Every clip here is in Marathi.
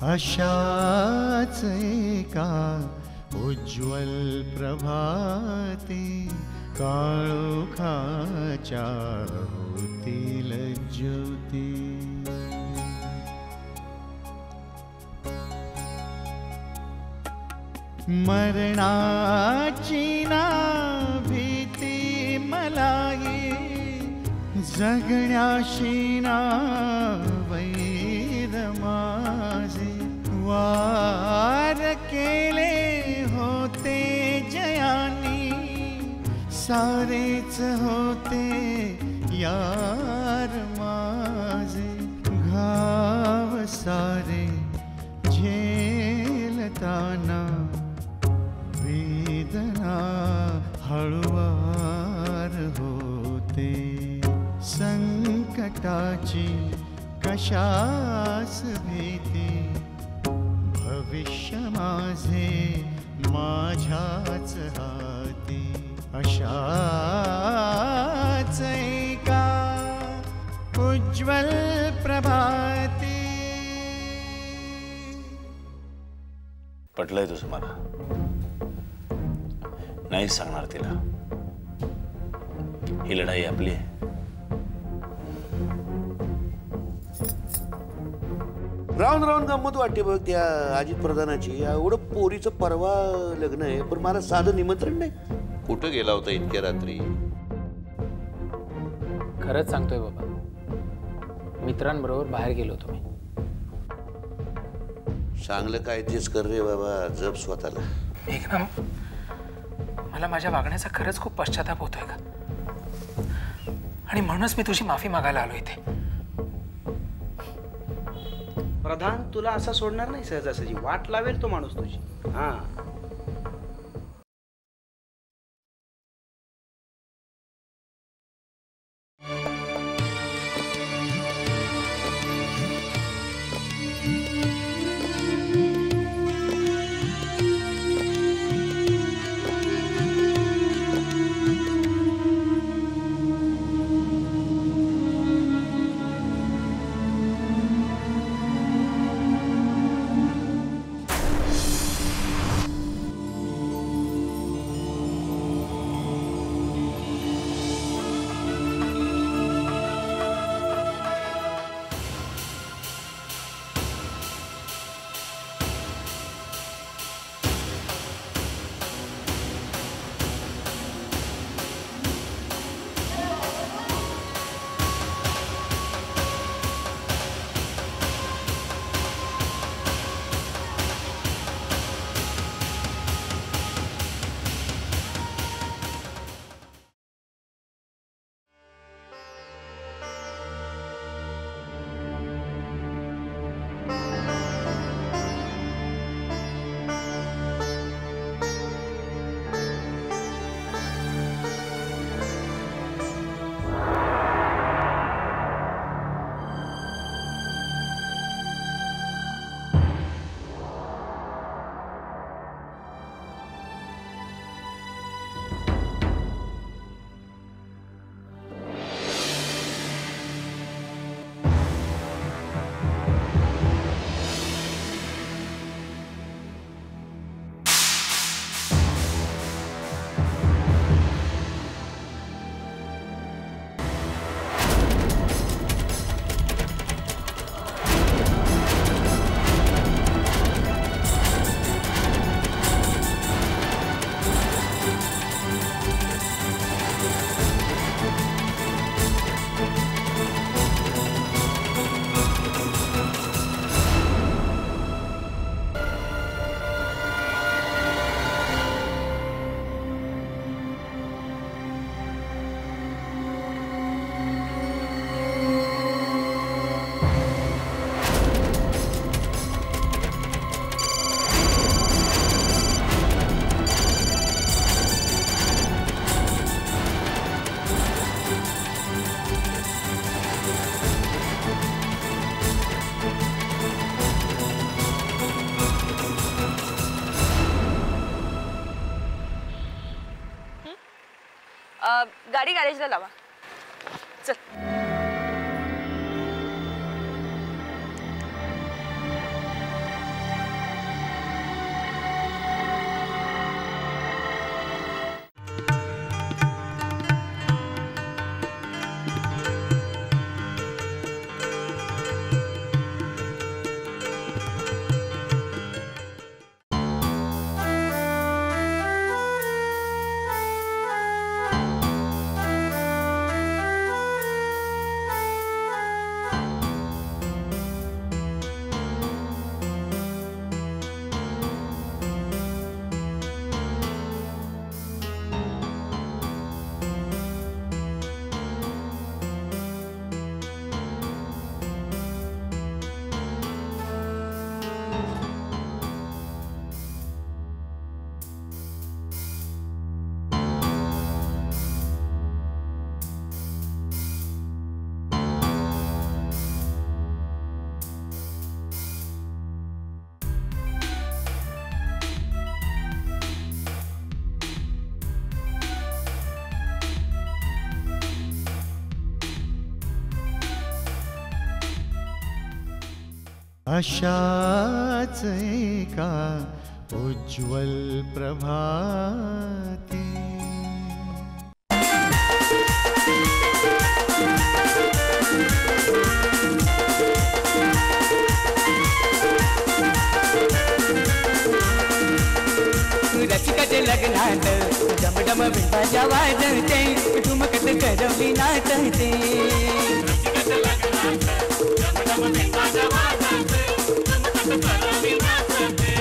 अशाच एका उज्ज्वल प्रभाते काळोखाच्या होतील ज्योती. मरणाची ना भीती मलाही, जगण्याशी ना वैर माझे. वार केले होते जयानी, सारेच होते यार माझे. घाव सारे झेलताना वेदना हळुवार होते. संकटाची कशास भीती, भविष्य माझे माझ्याच हाती. अशाच एका उज्ज्वल प्रभाती. पटलंय तुझं मला. नाही सांगणार तिला. ही लढाई आपली आहे. राहून राहून गंमत वाटते बघ त्या अजित प्रधानाची. एवढं पोरीचं परवा लग्न आहे, पण मला साधं निमंत्रण नाही. कुठं गेला होता इतक्या रात्री? खरंच सांगतोय बाबा, मित्रांबरोबर बाहेर गेलो होतो मी. चांगलं काय तेच कर रे बाबा, जप स्वतःला. एक ना, मला माझ्या वागण्याचा खरंच खूप पश्चाताप होतोय का, आणि म्हणूनच मी तुझी माफी मागायला आलो इथे. प्रधान तुला असा सोडणार नाही सहजासहजी. वाट लावेल तो माणूस तुझी. हा, गाडी गॅरेजला लावा. चल. अशाच एका उज्ज्वल प्रभाती रसिकाचे लग्नात डमडम बिंबाच्या वाजते ठुमकत करवली नाचते. रसिकाचे लग्नात डमडम बिंबाच्या वाजते ठुमकत करवली नाचते.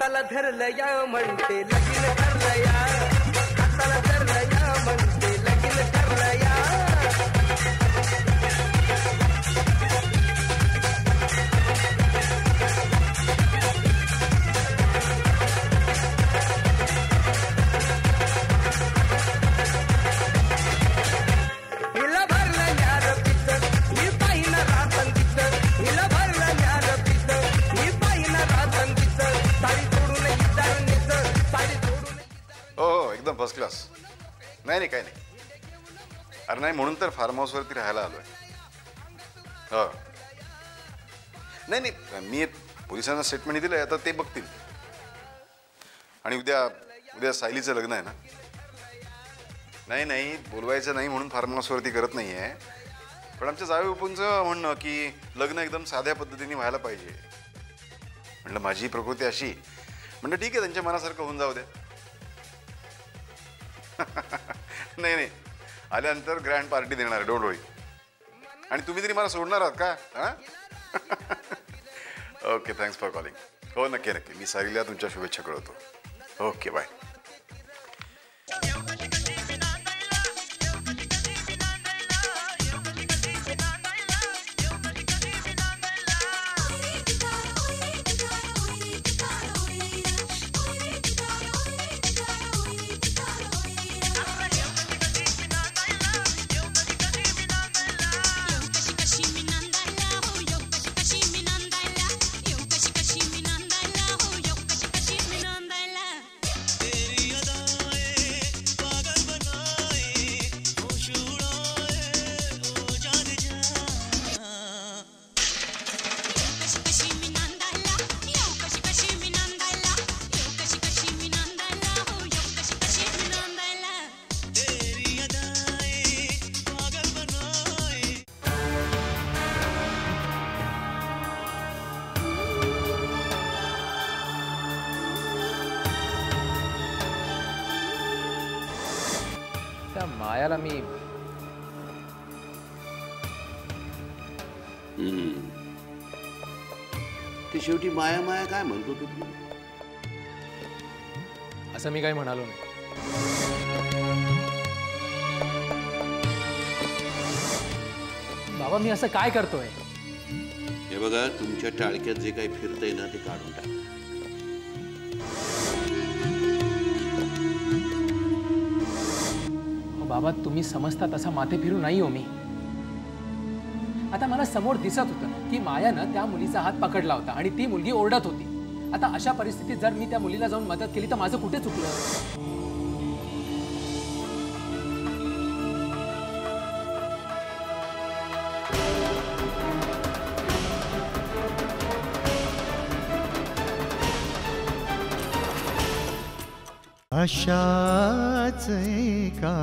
हाताला धरलं या म्हणते लगीन ठरलं या, हाताला धरलं या म्हणते लगीन ठरलं या. हिला भरलं न्यार पित ही पाहिना रातंगीत, हिला भरलं न्यार पित ही पाहिना रातंगीत, साडी सोडून इतर नेत, साडी सोडून. हो एकदम फर्स्ट क्लास. नाही नाही काही नाही. अरे नाही म्हणून तर फार्म हाऊसवरती राहायला आलोय. हो नाही नाही मी पोलिसांना स्टेटमेंट दिलंय, आता ते बघतील. आणि उद्या सायलीचं लग्न आहे ना. नाही नाही बोलवायचं नाही म्हणून फार्म हाऊसवरती करत नाही आहे, पण आमच्या जावे बापूंचं म्हणणं की लग्न एकदम साध्या पद्धतीने व्हायला पाहिजे. म्हणलं माझी प्रकृती अशी, म्हणलं ठीक आहे त्यांच्या मनासारखं होऊन जाऊ द्या. नाही नाही आल्यानंतर ग्रँड पार्टी देणार, डोंट वरी. आणि तुम्ही तरी मला सोडणार आहात का? हां ओके थँक्स फॉर कॉलिंग. हो नक्की नक्की मी सायलीला तुमच्या शुभेच्छा कळवतो. Okay bye. मायाला मी ते शेवटी माया माया काय म्हणतो तू? असं मी काही म्हणालो नाही. बाबा मी असं काय करतोय? हे बघा तुमच्या टाळक्यात जे काही फिरतंय ना ते काढून टाका. बाबा तुम्ही समजता तसा माथे फिरू नाही हो मी. आता मला समोर दिसत होतं की मायानं त्या मुलीचा हात पकडला होता आणि ती मुलगी ओरडत होती. आता अशा परिस्थितीत जर मी त्या मुलीला जाऊन मदत केली तर माझं कुठे चुकलं? आशाच एका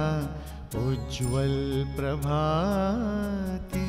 उज्ज्वल प्रभाती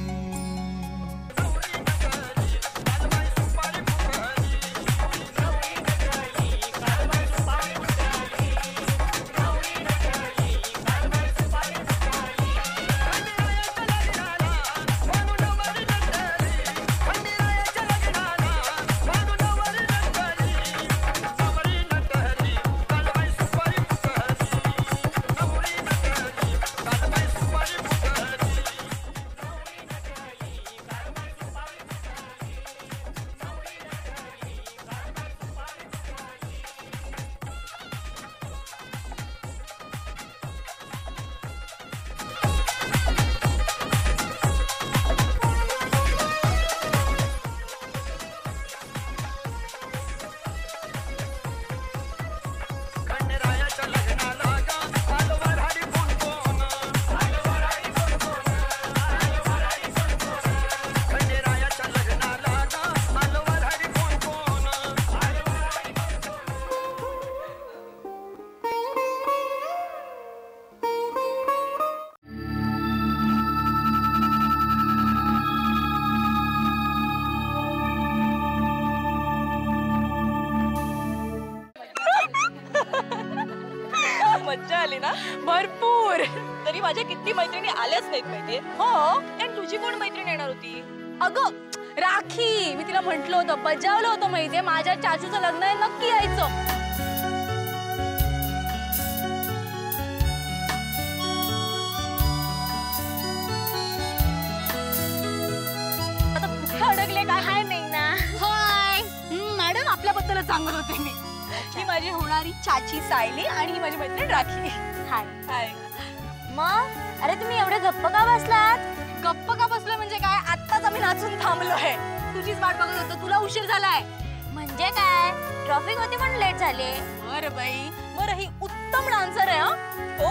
मज्जा आली ना? भरपूर. माझ्या किती मैत्रिणी आल्याच नाहीत माहितीये. हो, आणि तुझी कोण मैत्रीण येणार होती? अगं राखी मी तिला म्हंटल होतं, बजावलं होतं माहितीये, माझ्या चाचूचं लग्न आहे, नक्की यायचं. आता कुठे अडकले काय हाय नाही ना. हाय मॅडम, आपल्याबद्दलच सांगत होते मी. ही माझी होणारी चाची सायली आणि ही माझी मैत्रीण राखी. हाय हाय. मग अरे तुम्ही एवढे गप्प का बसलात? गप्प का बसलोय म्हणजे काय, आत्ताच आम्ही नाचून थांबलोय. तुझीच वाट बघत होतो, तुला उशीर झालाय. म्हणजे काय, ट्रॉफिक होती पण लेट झाले. बरं बाई, बरं ही उत्तम डान्सर आहे. हो,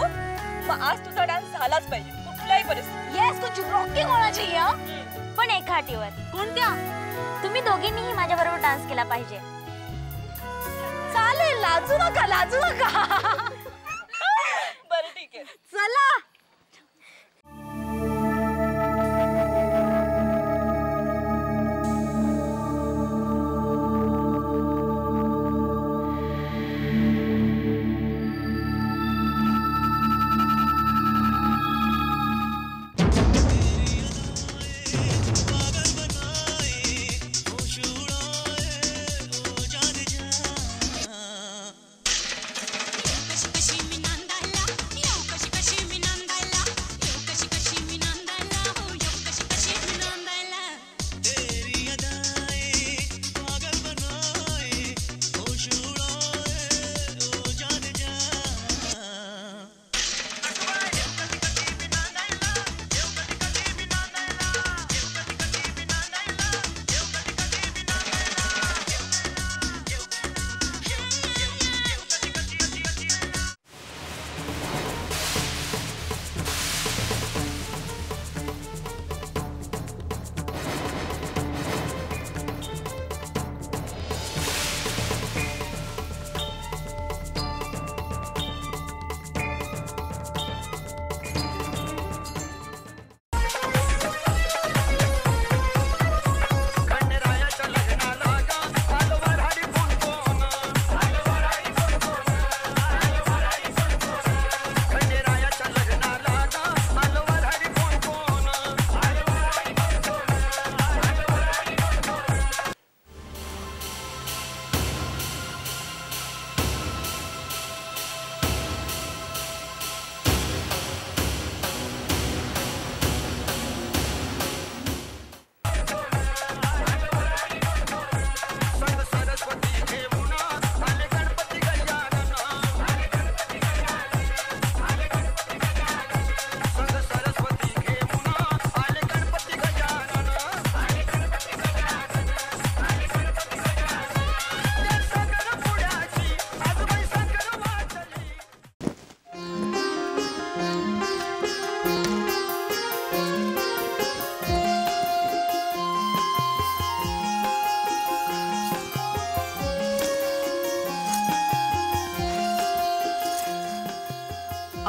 मग आज तुझा डान्स झालाच पाहिजे कुठल्याही परिस्थितीत. येस, तुझी रॉकिंग होना चाहिए. पण एका अटीवर. कोणत्या? तुम्ही दोघींनीही माझ्या बरोबर डान्स केला पाहिजे. चालेल, लाजू नका, लाजू नका. बरं ठीक आहे, चला.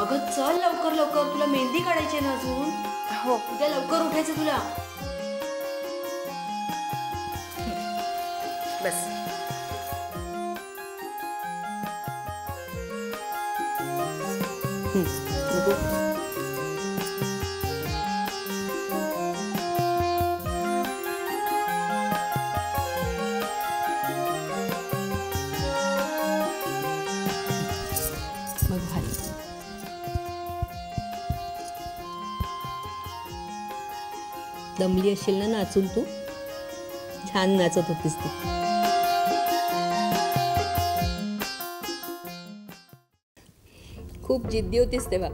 अगं चल लवकर लवकर, तुला मेहंदी काढायची ना अजून. हो, उद्या लवकर उठायचं तुला. बस. दमली असेल ना नाचून तू, छान नाचत होतीस तू. खूप जिद्दी होतीस तेव्हा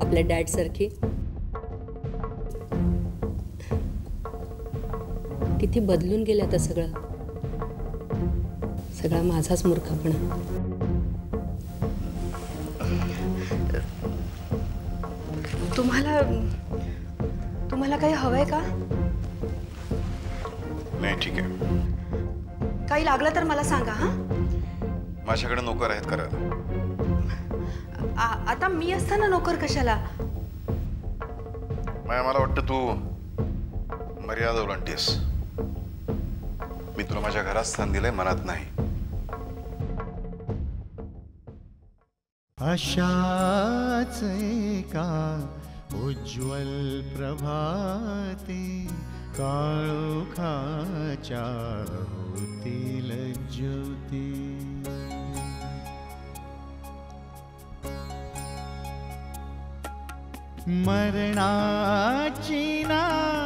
आपल्या डॅड सारखी. किती बदलून गेलं आता सगळं. सगळा माझाच मूर्खपणा. तुम्हाला काही हवंय का? नाही, ठीक आहे. काही लागलं तर मला सांगा. हा, माझ्याकडे नोकर आहेत करायला. आता मी असताना नोकर कशाला? मला वाटतं तू मर्यादा ओलांडतेस. मी तुला माझ्या घरात स्थान दिलंय, मनात नाही. अशाच एका उज्ज्वल प्रभाते काळोखाच्या होतील ज्योती. मरणाची ना